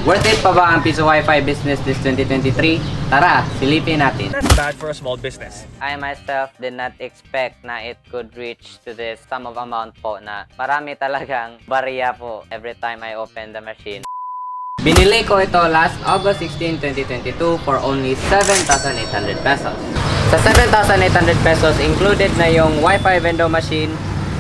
Worth it pa ba ang Piso Wi-Fi business this 2023? Tara, silipin natin. That's bad for a small business. I myself did not expect na it could reach to this sum of amount po na marami talagang barya po every time I open the machine. Binili ko ito last August 16, 2022 for only 7,800 pesos. Sa 7,800 pesos, included na yung Wi-Fi vendor machine,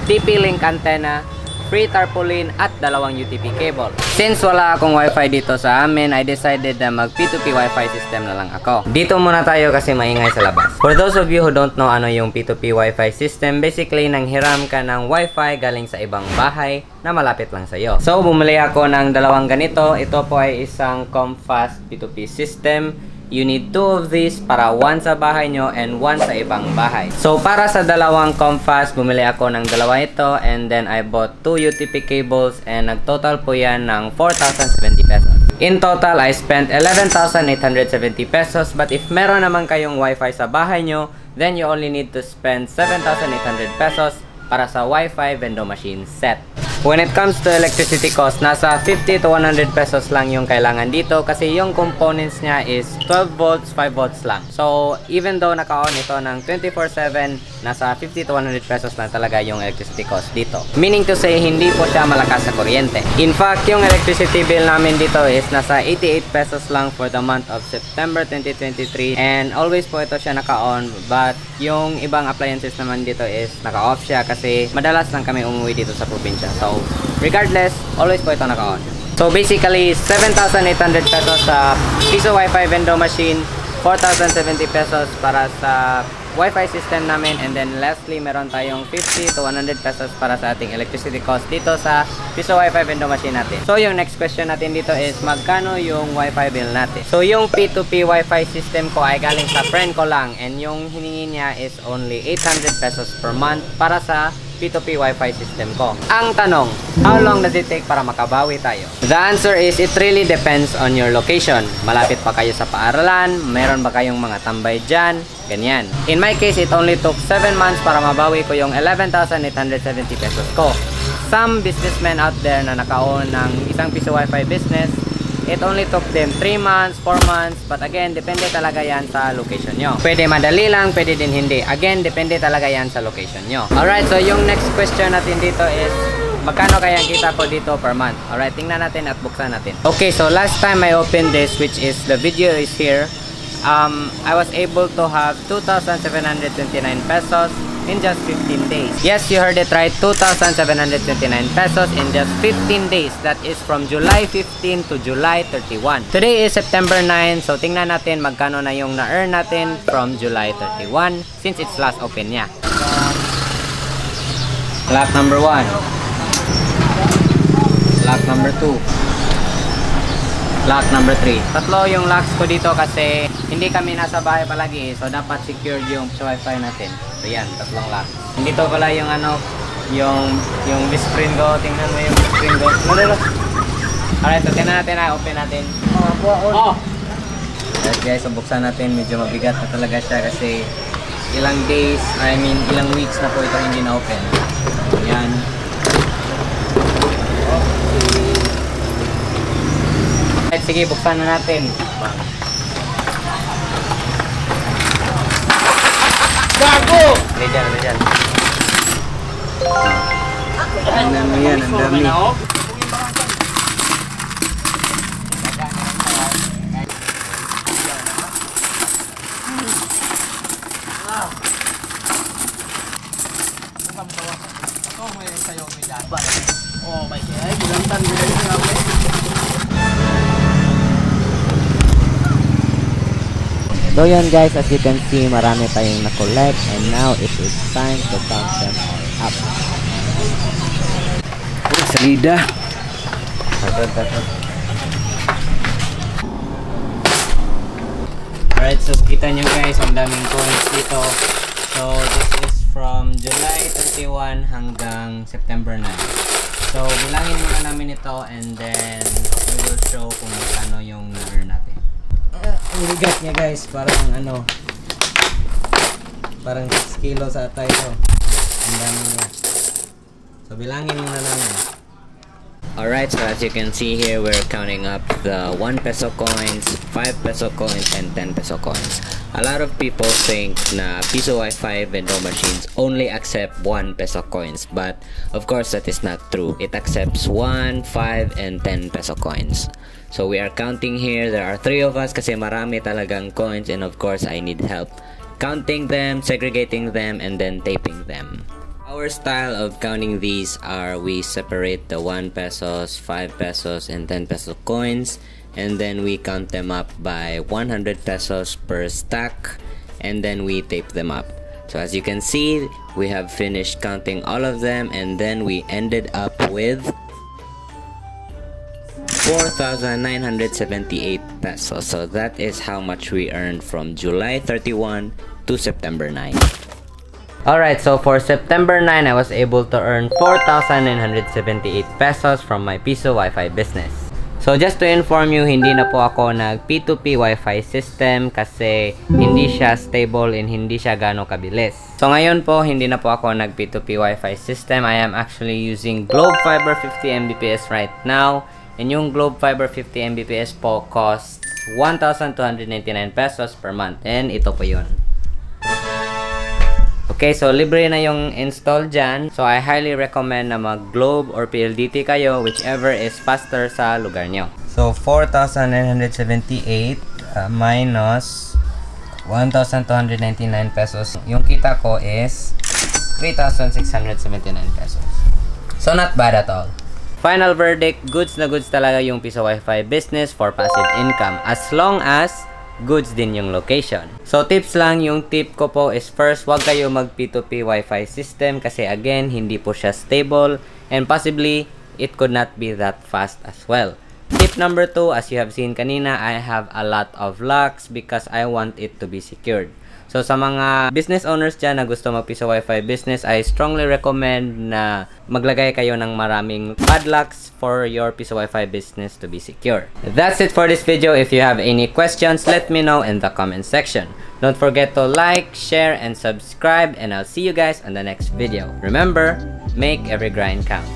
TP-Link antenna, free tarpaulin at dalawang UTP cable. Since wala akong Wi-Fi dito sa amin, I decided na mag P2P Wi-Fi system na lang ako. Dito muna tayo kasi maingay sa labas. For those of you who don't know ano yung P2P Wi-Fi system, basically nanghiram ka ng Wi-Fi galing sa ibang bahay na malapit lang sa'yo. So bumili ako ng dalawang ganito. Ito po ay isang Comfast P2P system. You need 2 of these para 1 sa bahay nyo and 1 sa ibang bahay. So para sa dalawang Comfast, bumili ako ng dalawa ito and then I bought 2 UTP cables and nagtotal po yan ng 4,070 pesos. In total, I spent 11,870 pesos, but if meron naman kayong Wi-Fi sa bahay nyo, then you only need to spend 7,800 pesos para sa Wi-Fi vendor machine set. When it comes to electricity cost, nasa 50 to 100 pesos lang yung kailangan dito kasi yung components niya is 12 volts, 5 volts lang. So, even though naka-on ito ng 24/7, nasa 50 to 100 pesos lang talaga yung electricity cost dito. Meaning to say, hindi po siya malakas sa kuryente. In fact, yung electricity bill namin dito is nasa 88 pesos lang for the month of September 2023 and always po ito siya naka-on, but yung ibang appliances naman dito is naka-off siya kasi madalas lang kami umuwi dito sa probinsya. So, regardless, always po ito naka-on. So, basically, 7,800 pesos sa Piso Wi-Fi vendor machine, 4,070 pesos para sa Wi-Fi system namin, and then lastly, meron tayong 50 to 100 pesos para sa ating electricity cost dito sa Piso Wi-Fi vendor machine natin. So, yung next question natin dito is, magkano yung Wi-Fi bill natin? So, yung P2P Wi-Fi system ko ay galing sa friend ko lang, and yung hiningi niya is only 800 pesos per month para sa P2P Wi-Fi system ko. Ang tanong, how long does it take para makabawi tayo? The answer is, it really depends on your location. Malapit pa kayo sa paaralan? Meron ba kayong mga tambay dyan? Ganyan. In my case, it only took 7 months para mabawi ko yung 11,870 pesos ko. Some businessmen out there na naka-own ng isang Piso Wi-Fi business, it only took them 3 months, 4 months, but again, depende talaga yan sa location nyo. Pwede madali lang, pwede din hindi. Again, depende talaga yan sa location nyo. Alright, so yung next question natin dito is, magkano kaya kita ko dito per month? Alright, tingnan natin at buksan natin. Okay, so last time I opened this, which is, the video is here, I was able to have 2,729 pesos in just 15 days. Yes, you heard it right, 2,729 pesos in just 15 days. That is from July 15 to July 31. Today is September 9, so tingnan natin magkano na yung na-earn natin from July 31 since it's last open niya. Lock number 1. Lock number 2. Lock number 3. Tatlo yung locks ko dito kasi hindi kami nasa bahay palagi, so dapat secured yung Wi-Fi natin. So yan, tatlong locks. Dito pala yung ano, yung best friend ko. Tingnan mo yung best friend ko. Alright, so tingnan natin na, open natin. Alright guys, so buksan natin. Medyo mabigat na talaga siya kasi ilang days, ilang weeks na po ito hindi na open. Yan. Alright, sige, buksan na natin. Gago! Diyan. Tingnan mo yan, ang dami. So yan guys, as you can see, marami tayong na-collect and now it is time to count them all up. Salida. Alright, so kita nyo guys, ang daming coins dito. So this is from July 31 hanggang September 9. So bilangin muna namin ito and then we will show kung ano yung na-earn natin. Ang bigat niya guys, parang 6 kilo sa atay ito. Ang dami niya. So bilangin muna namin. Alright, so as you can see here, we're counting up the 1 peso coins, 5 peso coins, and 10 peso coins. A lot of people think na Piso Wi-Fi vending machines only accept 1 peso coins, but of course that is not true. It accepts 1, 5, and 10 peso coins. So we are counting here. There are 3 of us kasi marami talagang coins, and of course I need help counting them, segregating them, and then taping them. Our style of counting these are we separate the 1 pesos, 5 pesos, and 10 peso coins, and then we count them up by 100 pesos per stack, and then we tape them up. So as you can see, we have finished counting all of them, and then we ended up with 4,978 pesos. So that is how much we earned from July 31 to September 9. Alright, so for September 9, I was able to earn 4,978 pesos from my Piso Wi-Fi business. So just to inform you, hindi na po ako nag P2P Wi-Fi system kasi hindi siya stable and hindi siya gano'ng kabilis. So ngayon po, hindi na po ako nag P2P Wi-Fi system. I am actually using Globe Fiber 50 Mbps right now. And yung Globe Fiber 50 Mbps po costs 1,299 pesos per month. And ito po yun. Okay, so libre na yung install dyan. So I highly recommend na mag-Globe or PLDT kayo, whichever is faster sa lugar nyo. So 4,978 minus 1,299 pesos. Yung kita ko is 3,679 pesos. So not bad at all. Final verdict, goods na goods talaga yung Piso Wi-Fi business for passive income as long as goods din yung location. So tips lang, yung tip ko po is first, wag kayo mag P2P Wi-Fi system kasi again, hindi po siya stable and possibly it could not be that fast as well. Tip number 2, as you have seen kanina, I have a lot of locks because I want it to be secured. So sa mga business owners dyan na gusto mag-Piso Wi-Fi business, I strongly recommend na maglagay kayo ng maraming padlocks for your Piso Wi-Fi business to be secure. That's it for this video. If you have any questions, let me know in the comment section. Don't forget to like, share, and subscribe, and I'll see you guys on the next video. Remember, make every grind count.